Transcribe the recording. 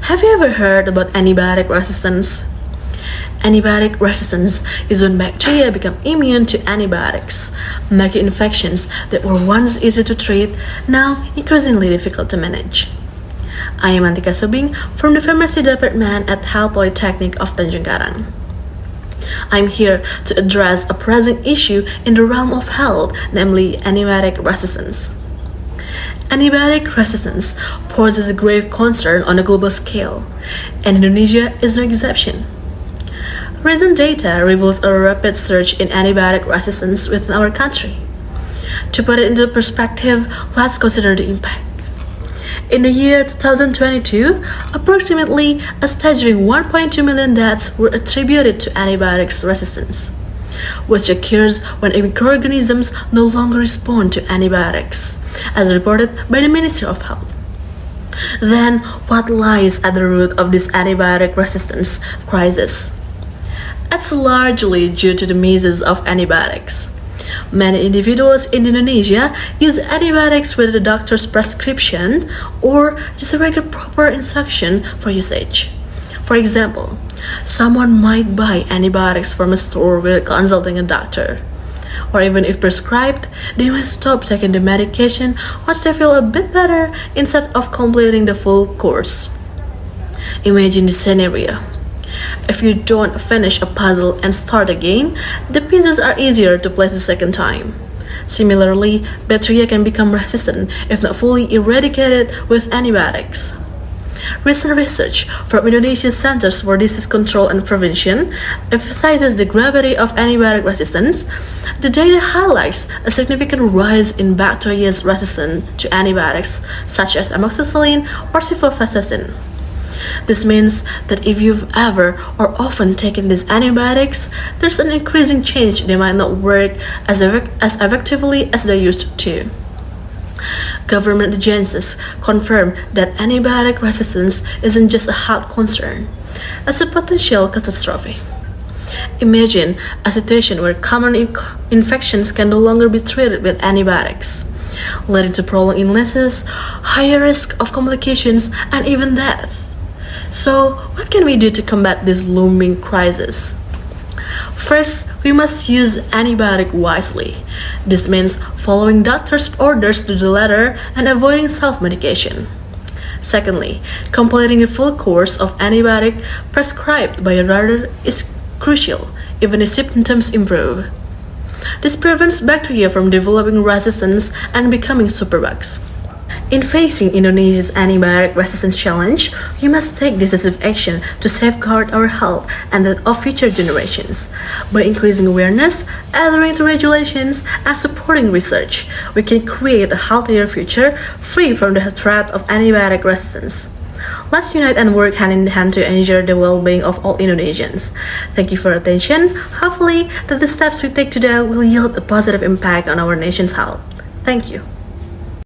Have you ever heard about antibiotic resistance? Antibiotic resistance is when bacteria become immune to antibiotics, making infections that were once easy to treat now increasingly difficult to manage. I am Antika from the Pharmacy Department at Tahap Politeknik of Tanjung, Karang. I'm here to address a pressing issue in the realm of health, namely antibiotic resistance. Antibiotic resistance poses a grave concern on a global scale, and Indonesia is no exception. Recent data reveals a rapid surge in antibiotic resistance within our country. To put it into perspective, let's consider the impact. In the year 2022, approximately a staggering 1.2 million deaths were attributed to antibiotics resistance, which occurs when microorganisms no longer respond to antibiotics, as reported by the Ministry of Health. Then, what lies at the root of this antibiotic resistance crisis? It's largely due to the misuse of antibiotics. Many individuals in Indonesia use antibiotics with a doctor's prescription or disregard proper instruction for usage. For example, someone might buy antibiotics from a store without consulting a doctor. Or even if prescribed, they might stop taking the medication once they feel a bit better instead of completing the full course. Imagine this scenario. If you don't finish a puzzle and start again, the pieces are easier to place the second time. Similarly, bacteria can become resistant if not fully eradicated with antibiotics. Recent research from Indonesia's Centers for Disease Control and Prevention emphasizes the gravity of antibiotic resistance. The data highlights a significant rise in bacteria's resistance to antibiotics, such as amoxicillin or ciprofloxacin. This means that if you've ever or often taken these antibiotics, there's an increasing chance they might not work as effectively as they used to. Government agencies confirm that antibiotic resistance isn't just a health concern, it's a potential catastrophe. Imagine a situation where common infections can no longer be treated with antibiotics, leading to prolonged illnesses, higher risk of complications, and even death. So, what can we do to combat this looming crisis? First, we must use antibiotic wisely. This means following doctor's orders to the letter and avoiding self-medication. Secondly, completing a full course of antibiotic prescribed by a doctor is crucial, even if symptoms improve. This prevents bacteria from developing resistance and becoming superbugs. In facing Indonesia's antibiotic resistance challenge, we must take decisive action to safeguard our health and that of future generations. By increasing awareness, adhering to regulations, and supporting research, we can create a healthier future free from the threat of antibiotic resistance. Let's unite and work hand in hand to ensure the well-being of all Indonesians. Thank you for your attention. Hopefully, that the steps we take today will yield a positive impact on our nation's health. Thank you.